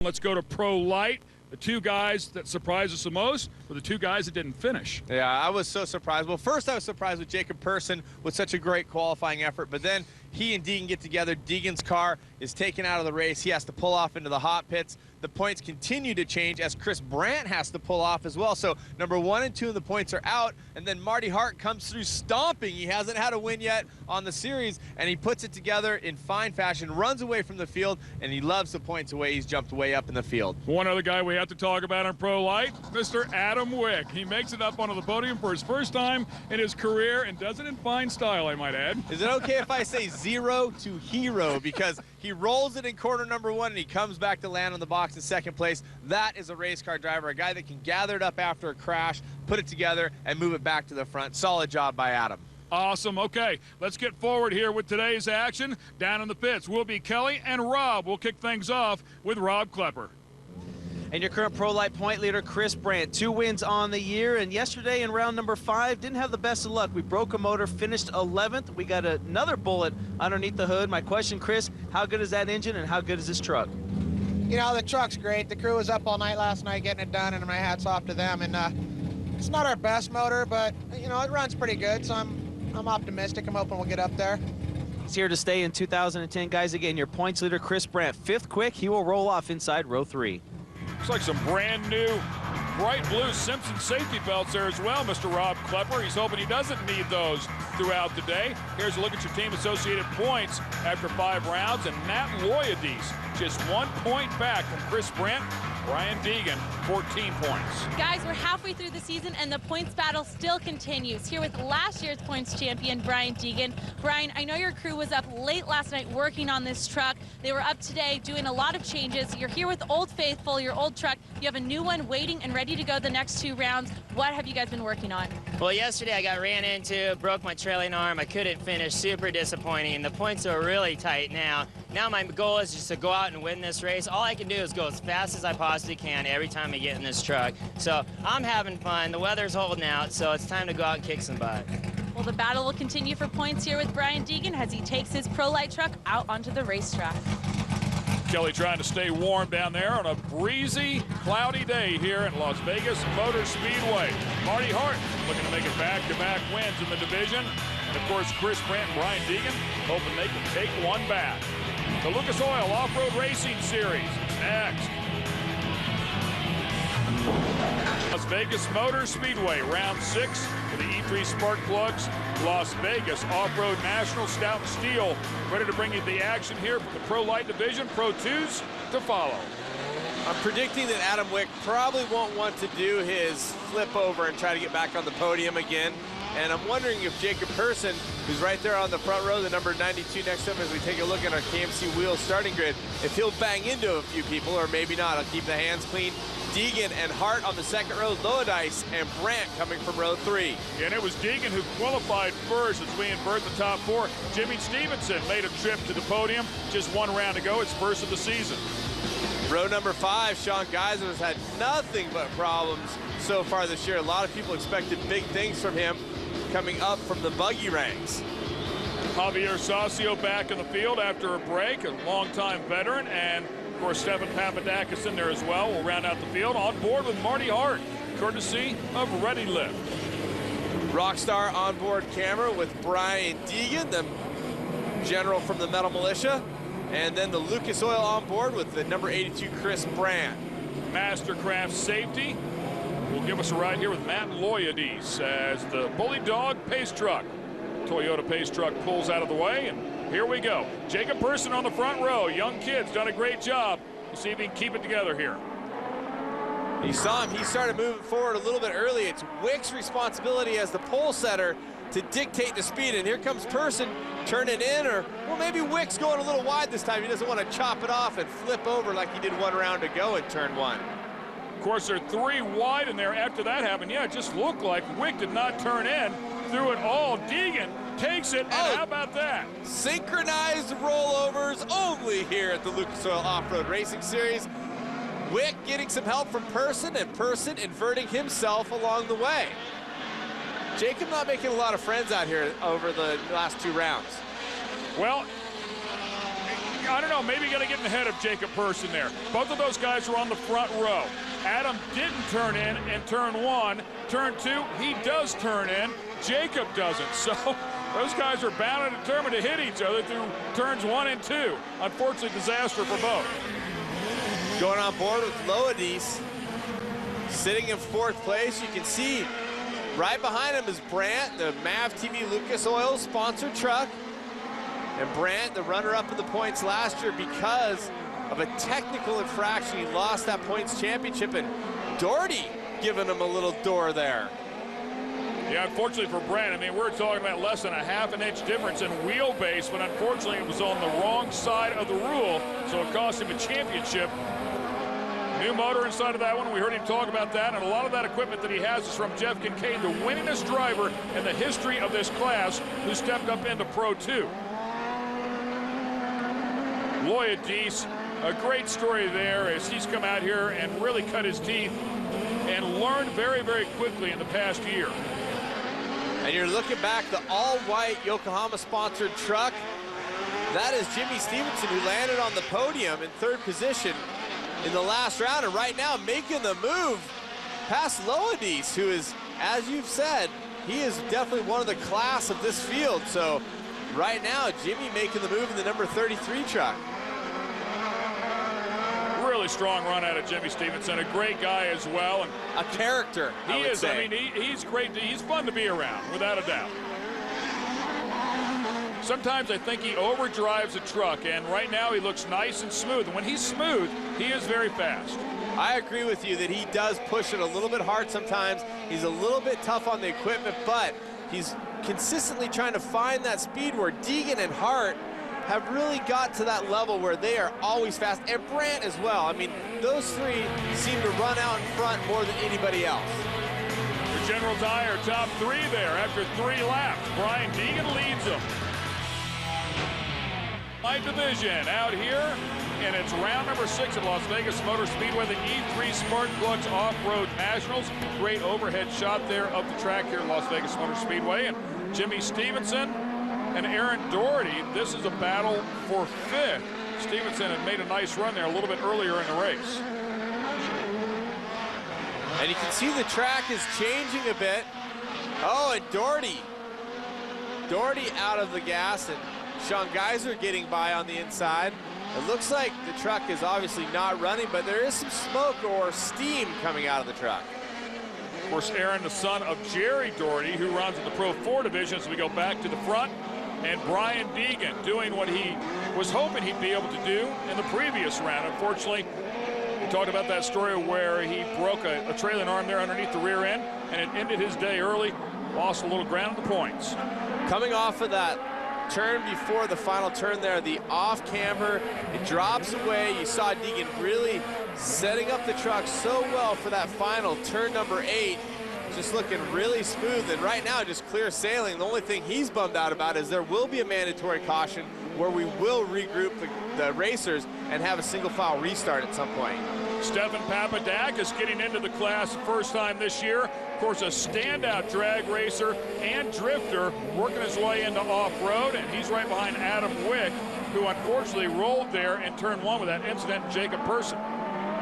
Let's go to Pro Light. The two guys that surprised us the most were the two guys that didn't finish. Yeah, I was so surprised. Well, first I was surprised with Jacob Person with such a great qualifying effort, but then he and Deegan get together. Deegan's car is taken out of the race. He has to pull off into the hot pits. The points continue to change as Chris Brandt has to pull off as well. So number 1 and 2 of the points are out, and then Marty Hart comes through stomping. He hasn't had a win yet on the series, and he puts it together in fine fashion, runs away from the field, and he loves the points away. He's jumped way up in the field. One other guy we have to talk about on Pro Light, Mr. Adam Wick. He makes it up onto the podium for his first time in his career and does it in fine style, I might add. Is it okay if I say 0 to hero? Because he rolls it in corner number 1 and he comes back to land on the box in second place. That is a race car driver, a guy that can gather it up after a crash, put it together, and move it back to the front. Solid job by Adam. Awesome. Okay, let's get forward here with today's action. Down in the pits will be Kelly and Rob. We'll kick things off with Rob Klepper. And your current Pro Light point leader, Chris Brandt, 2 wins on the year, and yesterday in round number 5, didn't have the best of luck. We broke a motor, finished 11th. We got another bullet underneath the hood. My question, Chris, how good is that engine and how good is this truck? You know, the truck's great. The crew was up all night last night getting it done, and my hat's off to them. And it's not our best motor, but, you know, it runs pretty good, so I'm optimistic. I'm hoping we'll get up there. He's here to stay in 2010. Guys, again, your points leader, Chris Brandt, 5th quick. He will roll off inside row 3. Looks like some brand new bright blue Simpson safety belts there as well, Mr. Rob Klepper. He's hoping he doesn't need those throughout the day. Here's a look at your team associated points after 5 rounds, and Matt Loyades just 1 point back from Chris Brandt. Brian Deegan, 14 points. Guys, we're halfway through the season and the points battle still continues. Here with last year's points champion, Brian Deegan. Brian, I know your crew was up late last night working on this truck. They were up today doing a lot of changes. You're here with Old Faithful, your old truck. You have a new one waiting and ready to go the next 2 rounds. What have you guys been working on? Well, yesterday I got ran into, broke my trailing arm. I couldn't finish, super disappointing. The points are really tight now. Now my goal is just to go out and win this race. All I can do is go as fast as I possibly can every time I get in this truck. So I'm having fun. The weather's holding out, so it's time to go out and kick some butt. Well, the battle will continue for points here with Brian Deegan as he takes his Pro Light truck out onto the racetrack. Kelly trying to stay warm down there on a breezy, cloudy day here at Las Vegas Motor Speedway. Marty Hart looking to make it back-to-back wins in the division. And, of course, Chris Brandt and Brian Deegan hoping they can take one back. The Lucas Oil Off-Road Racing Series next. Las Vegas Motor Speedway, round 6 for the E3 Spark Plugs. Las Vegas Off-Road National Stout Steel. Ready to bring you the action here from the Pro Light Division. Pro 2s to follow. I'm predicting that Adam Wick probably won't want to do his flip over and try to get back on the podium again. And I'm wondering if Jacob Person, who's right there on the front row, the number 92 next to him as we take a look at our KMC Wheels starting grid, if he'll bang into a few people or maybe not. I'll keep the hands clean. Deegan and Hart on the second row, Loadice and Brandt coming from row 3. And it was Deegan who qualified first as we invert the top 4. Jimmy Stevenson made a trip to the podium. Just 1 round to go. It's first of the season. Row number 5, Sean Geiser has had nothing but problems so far this year. A lot of people expected big things from him coming up from the buggy ranks. Javier Saucio back in the field after a break, a longtime veteran, and of course Stephen Papadakis in there as well. We'll round out the field on board with Marty Hart, courtesy of Ready Lift. Rockstar onboard camera with Brian Deegan, the general from the Metal Militia, and then the Lucas Oil on board with the number 82 Chris Brandt. Mastercraft Safety will give us a ride here with Matt Loyades as the Bully Dog Pace Truck. Toyota Pace Truck pulls out of the way, and here we go. Jacob Person on the front row. Young kid's done a great job. We'll see if he can keep it together here. You saw him, he started moving forward a little bit early. It's Wick's responsibility as the pole setter to dictate the speed, and here comes Person turning in, or well, maybe Wick's going a little wide this time. He doesn't want to chop it off and flip over like he did 1 round ago in turn 1. Of course, they're 3 wide in there after that happened. Yeah, it just looked like Wick did not turn in through it all. Deegan takes it, and how about that? Synchronized rollovers only here at the Lucas Oil Off-Road Racing Series. Wick getting some help from Person, and Person inverting himself along the way. Jacob not making a lot of friends out here over the last 2 rounds. Well, I don't know, maybe got to get ahead of Jacob Person there. Both of those guys were on the front row. Adam didn't turn in turn 1. Turn 2, he does turn in. Jacob doesn't. So those guys are bound and determined to hit each other through turns 1 and 2. Unfortunately, disaster for both. Going on board with Loors, sitting in 4th place. You can see right behind him is Brandt, the MAV TV Lucas Oil sponsored truck. And Brandt, the runner-up in the points last year because of a technical infraction. He lost that points championship, and Doherty giving him a little door there. Yeah, unfortunately for Brandt, I mean, we're talking about less than a ½ inch difference in wheelbase, but unfortunately it was on the wrong side of the rule, so it cost him a championship. New motor inside of that one. We heard him talk about that, and a lot of that equipment that he has is from Jeff Kincaid, the winningest driver in the history of this class, who stepped up into Pro 2. Loors, a great story there as he's come out here and really cut his teeth and learned very, very quickly in the past year. And you're looking back, the all-white Yokohama-sponsored truck. That is Jimmy Stevenson, who landed on the podium in 3rd position in the last round, and right now making the move past Loors, who is, as you've said, he is definitely one of the class of this field. So right now, Jimmy making the move in the number 33 truck. Really strong run out of Jimmy Stevenson, a great guy as well. And a character, he is. I mean, he's great. He's fun to be around, without a doubt. Sometimes I think he overdrives a truck, and right now he looks nice and smooth. And when he's smooth, he is very fast. I agree with you that he does push it a little bit hard sometimes. He's a little bit tough on the equipment, but he's consistently trying to find that speed where Deegan and Hart have really got to that level where they are always fast, and Brandt as well. I mean, those three seem to run out in front more than anybody else. The General Tire top 3 there after 3 laps. Brian Deegan leads them. Light division out here, and it's round number 6 at Las Vegas Motor Speedway, the E3 Spark Plugs Off-Road Nationals. Great overhead shot there of the track here at Las Vegas Motor Speedway. And Jimmy Stevenson and Aaron Doherty, this is a battle for 5th. Stevenson had made a nice run there a little bit earlier in the race. And you can see the track is changing a bit. Oh, and Doherty out of the gas, and Sean Geiser getting by on the inside. It looks like the truck is obviously not running, but there is some smoke or steam coming out of the truck. Of course, Aaron, the son of Jerry Doherty, who runs in the Pro 4 division, as we go back to the front. And Brian Deegan doing what he was hoping he'd be able to do in the previous round. Unfortunately, we talked about that story where he broke a trailing arm there underneath the rear end, and it ended his day early, lost a little ground in the points. Coming off of that turn before the final turn there, the off camber, it drops away. You saw Deegan really setting up the truck so well for that final turn number 8. Just looking really smooth, and right now just clear sailing. The only thing he's bummed out about is there will be a mandatory caution where we will regroup the racers and have a single file restart at some point. Stefan Papadakis getting into the class first time this year. Of course, a standout drag racer and drifter, working his way into off-road, and he's right behind Adam Wick, who unfortunately rolled there in turn 1 with that incident in Jacob Person.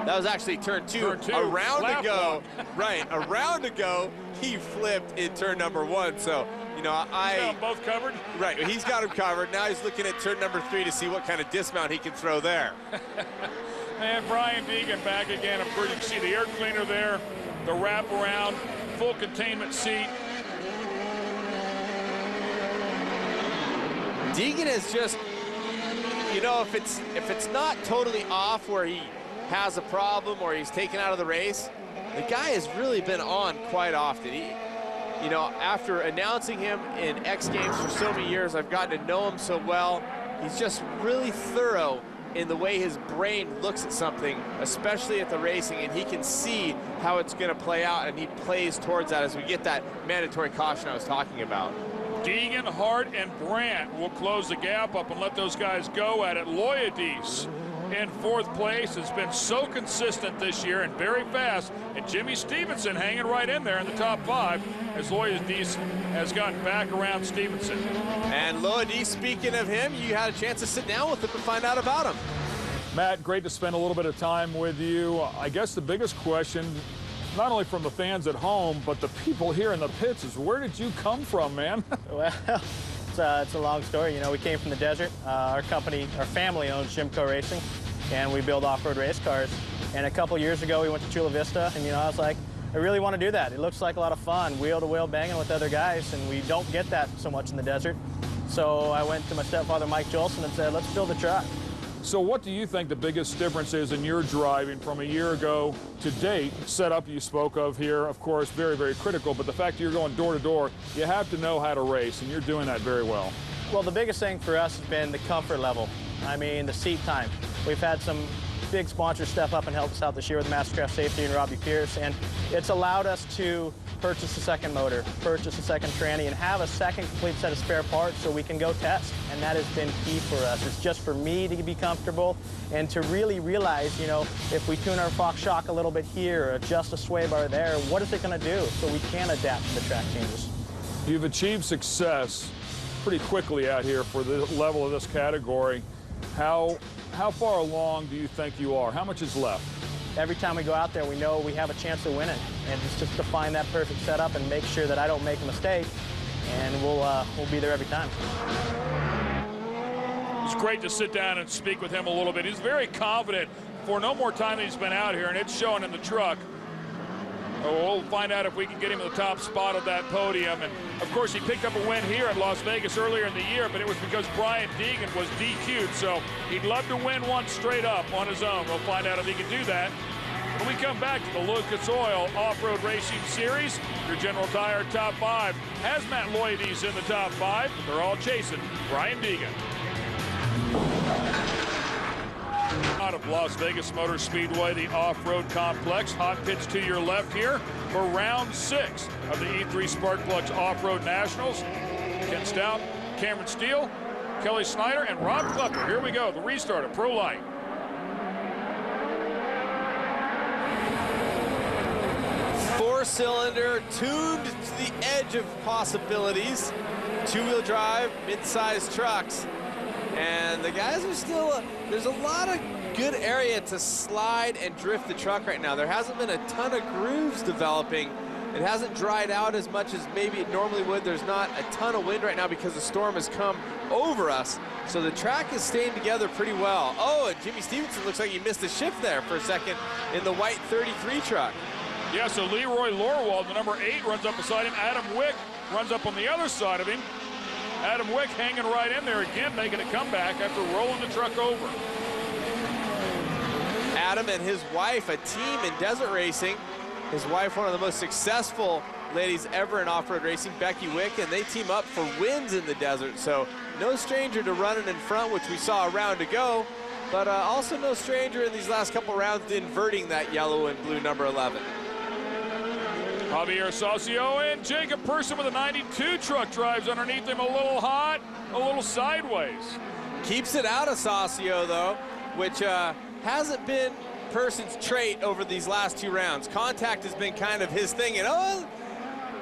That was actually turn two. A round ago, right, a round ago, he flipped in turn number 1. So, you know, He's got them both covered? Right, he's got him covered. Now he's looking at turn number 3 to see what kind of dismount he can throw there. And Brian Deegan back again. Of course, you can see the air cleaner there, the wraparound, full containment seat. Deegan is just, you know, if it's not totally off where he has a problem or he's taken out of the race, the guy has really been on quite often. He, you know, after announcing him in X Games for so many years, I've gotten to know him so well. He's just really thorough in the way his brain looks at something, especially at the racing, and he can see how it's going to play out, and he plays towards that as we get that mandatory caution I was talking about. Deegan, Hart, and Brandt will close the gap up and let those guys go at it. Loors in 4th place, has been so consistent this year and very fast. And Jimmy Stevenson hanging right in there in the top 5 as Loors has gotten back around Stevenson. And Loors, speaking of him, you had a chance to sit down with him and find out about him. Matt, great to spend a little bit of time with you. I guess the biggest question, not only from the fans at home, but the people here in the pits, is where did you come from, man? Well, it's a long story. You know, we came from the desert. Our company, our family owns Shimco Racing, and we build off-road race cars. And a couple years ago, we went to Chula Vista, and, you know, I was like, I really want to do that. It looks like a lot of fun, wheel-to-wheel banging with other guys, and we don't get that so much in the desert. So I went to my stepfather, Mike Jolson, and said, let's build a truck. So what do you think the biggest difference is in your driving from a year ago to date? Setup you spoke of here, of course, very, very critical, but the fact that you're going door to door, you have to know how to race, and you're doing that very well. Well, the biggest thing for us has been the comfort level. I mean, the seat time. We've had some big sponsors step up and help us out this year with Mastercraft Safety and Robbie Pierce, and it's allowed us to purchase a second motor, purchase a second tranny, and have a second complete set of spare parts so we can go test. And that has been key for us. It's just for me to be comfortable and to really realize, you know, if we tune our Fox shock a little bit here or adjust a sway bar there, what is it going to do so we can adapt to the track changes. You've achieved success pretty quickly out here for the level of this category. How far along do you think you are? How much is left? Every time we go out there, we know we have a chance of winning, and it's just to find that perfect setup and make sure that I don't make a mistake, and we'll be there every time. It's great to sit down and speak with him a little bit. He's very confident for no more time that he's been out here, and it's showing in the truck. We'll find out if we can get him to the top spot of that podium. And of course, he picked up a win here at Las Vegas earlier in the year, but it was because Brian Deegan was DQ'd. So he'd love to win one straight up on his own. We'll find out if he can do that when we come back to the Lucas Oil Off-Road Racing Series. Your General Tire Top 5 has Matt Loides in the top 5, but they're all chasing Brian Deegan. Out of Las Vegas Motor Speedway, the off-road complex. Hot pits to your left here for round 6 of the E3 Spark Plugs Off-Road Nationals. Ken Stout, Cameron Steele, Kelly Snyder, and Rob Klepper. Here we go, the restart of Pro Light. Four-cylinder, tuned to the edge of possibilities. Two-wheel drive, mid-sized trucks. And the guys are still, there's a lot of good area to slide and drift the truck right now. There hasn't been a ton of grooves developing. It hasn't dried out as much as maybe it normally would. There's not a ton of wind right now because the storm has come over us. So the track is staying together pretty well. Oh, and Jimmy Stevenson looks like he missed a shift there for a second in the white 33 truck. Yeah, so Leroy Lorwald, the number 8, runs up beside him. Adam Wick runs up on the other side of him. Adam Wick hanging right in there again, making a comeback after rolling the truck over. Adam and his wife, a team in desert racing. His wife, one of the most successful ladies ever in off-road racing, Becky Wick, and they team up for wins in the desert. So no stranger to running in front, which we saw a round ago, but also no stranger in these last couple rounds to inverting that yellow and blue number 11. Javier Saucio and Jacob Person with a 92 truck drives underneath him, a little hot, a little sideways. Keeps it out of Saucio, though, which hasn't been Person's trait over these last 2 rounds. Contact has been kind of his thing, and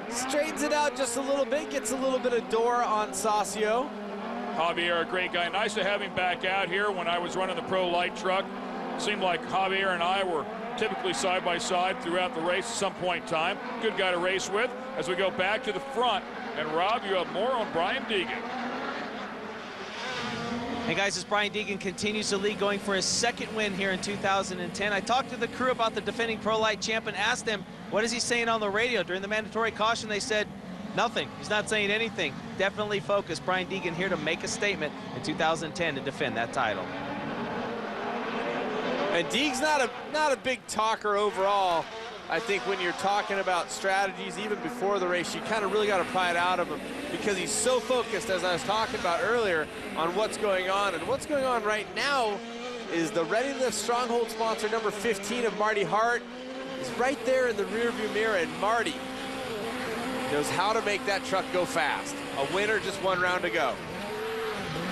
straightens it out just a little bit, gets a little bit of door on Saucio. Javier, a great guy. Nice to have him back out here. When I was running the Pro Light truck, it seemed like Javier and I were typically side by side throughout the race at some point in time. Good guy to race with as we go back to the front. And Rob, you have more on Brian Deegan. Hey guys, as Brian Deegan continues to lead, going for his 2nd win here in 2010. I talked to the crew about the defending Pro Light champ and asked them, what is he saying on the radio? During the mandatory caution, they said, nothing. He's not saying anything. Definitely focused. Brian Deegan here to make a statement in 2010 to defend that title. And Deeg's not a big talker overall. I think when you're talking about strategies, even before the race, you kind of really got to pry it out of him because he's so focused, as I was talking about earlier, on what's going on. And what's going on right now is the Ready Lift Stronghold sponsor number 15 of Marty Hart is right there in the rearview mirror, and Marty knows how to make that truck go fast. A winner, just 1 round to go.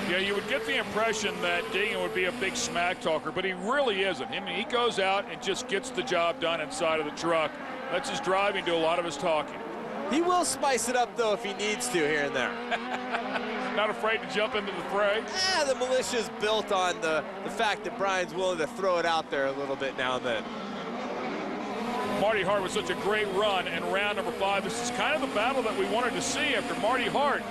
Yeah, you would get the impression that Deegan would be a big smack talker, but he really isn't. I mean, he goes out and just gets the job done inside of the truck. That's his driving, do a lot of his talking. He will spice it up, though, if he needs to here and there. Not afraid to jump into the fray? The militia's built on the fact that Brian's willing to throw it out there a little bit now and then. Marty Hart was such a great run in round number 5. This is kind of the battle that we wanted to see after Marty Hart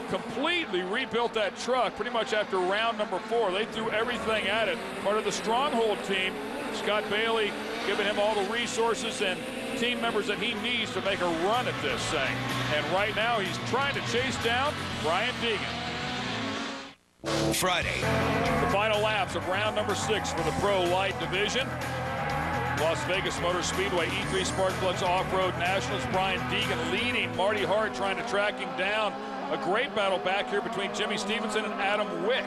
completely rebuilt that truck pretty much after round number 4. They threw everything at it. Part of the Stronghold team, Scott Bailey giving him all the resources and team members that he needs to make a run at this thing. And right now he's trying to chase down Brian Deegan. Friday. The final laps of round number 6 for the Pro Light Division. Las Vegas Motor Speedway E3 Spark Plugs Off-Road Nationals. Brian Deegan leading Marty Hart, trying to track him down. A great battle back here between Jimmy Stevenson and Adam Wick.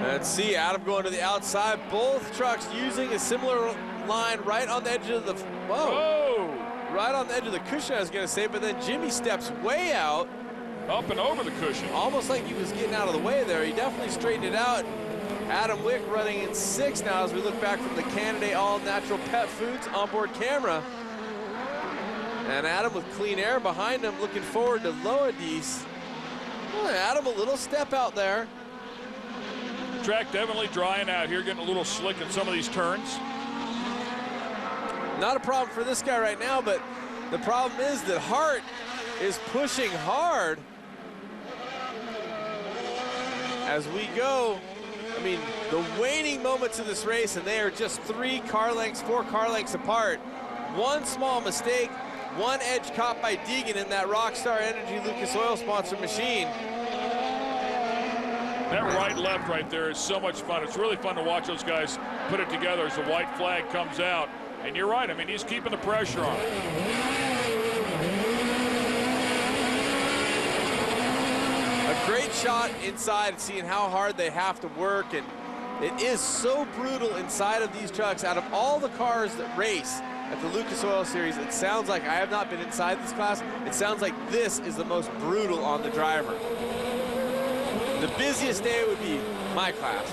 Let's see, Adam going to the outside. Both trucks using a similar line right on the edge of the, right on the edge of the cushion, I was going to say, but then Jimmy steps way out. Up and over the cushion. Almost like he was getting out of the way there. He definitely straightened it out. Adam Wick running in 6th now as we look back from the Canaday All Natural Pet Foods onboard camera. And Adam with clean air behind him, looking forward to Loades. Well, Adam, a little step out there. Track definitely drying out here, getting a little slick in some of these turns. Not a problem for this guy right now, but the problem is that Hart is pushing hard as we go. I mean, the waning moments of this race, and they are just 4 car lengths apart. One small mistake, one edge caught by Deegan in that Rockstar Energy Lucas Oil sponsored machine. That right-left right there is so much fun. It's really fun to watch those guys put it together as the white flag comes out. And you're right, I mean, he's keeping the pressure on it. A great shot inside, seeing how hard they have to work, and it is so brutal inside of these trucks. Out of all the cars that race at the Lucas Oil Series, it sounds like, I have not been inside this class, it sounds like this is the most brutal on the driver. The busiest day would be my class,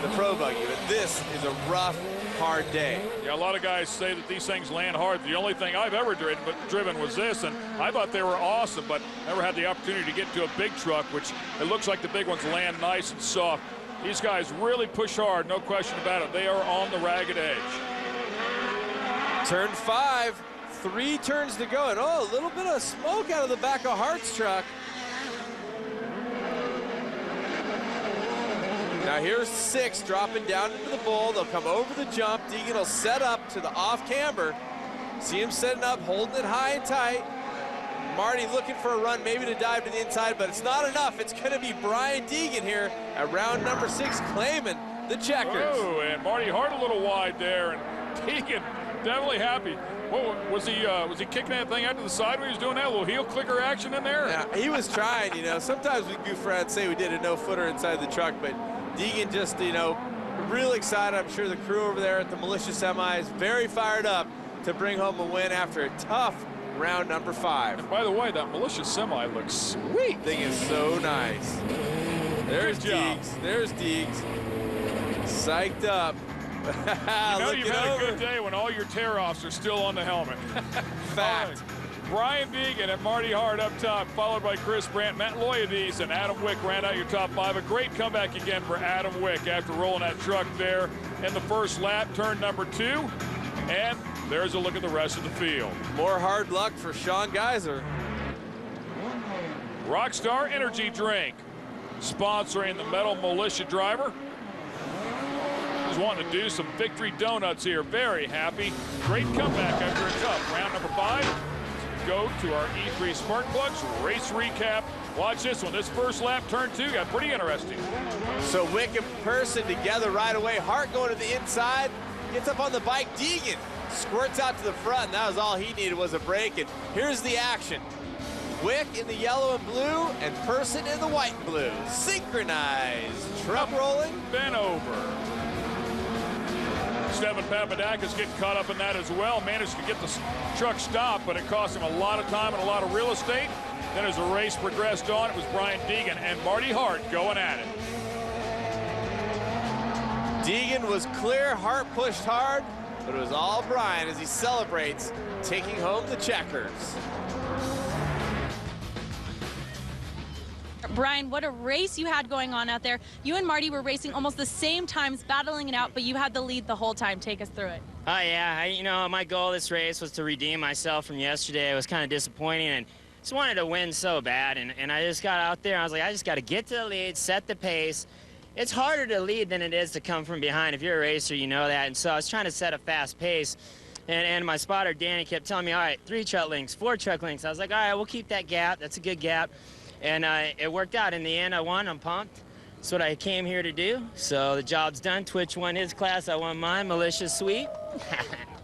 the Pro Buggy, but this is a rough, hard day. Yeah, a lot of guys say that these things land hard. The only thing I've ever driven was this, and I thought they were awesome, but never had the opportunity to get to a big truck, which it looks like the big ones land nice and soft. These guys really push hard, no question about it. They are on the ragged edge. Turn 5, 3 turns to go, and oh, a little bit of smoke out of the back of Hart's truck. Now here's 6 dropping down into the bowl. They'll come over the jump. Deegan will set up to the off camber. See him setting up, holding it high and tight. Marty looking for a run, maybe to dive to the inside, but it's not enough. It's going to be Brian Deegan here at round number 6, claiming the checkers. Oh, and Marty Hart a little wide there, and Deegan definitely happy. What, was he kicking that thing out to the side when he was doing that? A little heel clicker action in there? Yeah, he was trying, you know. Sometimes we goof around and say we did a no-footer inside the truck, but Deegan just, you know, real excited. I'm sure the crew over there at the Militia Semis very fired up to bring home a win after a tough round number 5. And by the way, that Militia Semi looks sweet. Thing is so nice. There's Deegs. There's Deegs. Psyched up. You know you've had a good day when all your tear-offs are still on the helmet. Fact. Right. Brian Deegan and Marty Hart up top, followed by Chris Brandt, Matt Loyades, and Adam Wick ran out your top 5. A great comeback again for Adam Wick after rolling that truck there in the first lap, turn number 2. And there's a look at the rest of the field. More hard luck for Sean Geiser. Rockstar Energy Drink, sponsoring the Metal Militia driver. He's wanting to do some victory donuts here. Very happy. Great comeback after a tough round number 5. Go to our E3 Spark Plugs race recap. Watch this one. This first lap, turn 2, got pretty interesting. So Wick and Person together right away. Hart going to the inside, gets up on the bike. Deegan squirts out to the front, and that was all he needed was a break. And here's the action. Wick in the yellow and blue, and Person in the white and blue. Synchronized. Truck rolling. Bent over. Stephen Papadakis getting caught up in that as well. Managed to get the truck stopped, but it cost him a lot of time and a lot of real estate. Then as the race progressed on, it was Brian Deegan and Marty Hart going at it. Deegan was clear, Hart pushed hard, but it was all Brian as he celebrates taking home the checkers. Brian, what a race you had going on out there. You and Marty were racing almost the same times, battling it out, but you had the lead the whole time. Take us through it. Oh, yeah. You know, my goal this race was to redeem myself from yesterday. It was kind of disappointing and just wanted to win so bad. And I just got out there. I was like, I just got to get to the lead, set the pace. It's harder to lead than it is to come from behind. If you're a racer, you know that. And so I was trying to set a fast pace. And my spotter, Danny, kept telling me, all right, 3 truck lengths, 4 truck lengths. I was like, all right, we'll keep that gap. That's a good gap. And it worked out. In the end, I won. I'm pumped. That's what I came here to do. So the job's done. Twitch won his class. I won mine. Malicious sweep.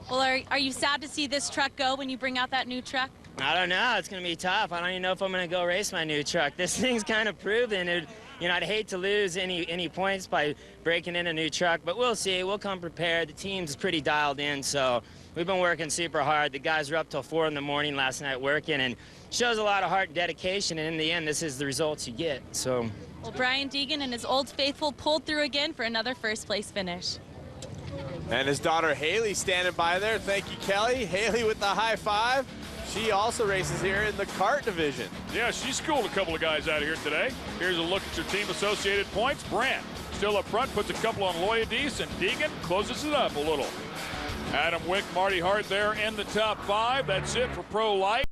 Well, are you sad to see this truck go when you bring out that new truck? I don't know. It's going to be tough. I don't even know if I'm going to go race my new truck. This thing's kind of proven. You know, I'd hate to lose any points by breaking in a new truck, but we'll see. We'll come prepared. The team's pretty dialed in, so we've been working super hard. The guys were up till 4 in the morning last night working, and shows a lot of heart and dedication, and in the end, this is the results you get. So. Well, Brian Deegan and his Old Faithful pulled through again for another first-place finish. And his daughter Haley standing by there. Thank you, Kelly. Haley with the high five. She also races here in the kart division. Yeah, she schooled a couple of guys out here today. Here's a look at your team associated points. Brandt still up front, puts a couple on Loyadis, and Deegan closes it up a little. Adam Wick, Marty Hart there in the top 5. That's it for Pro Light.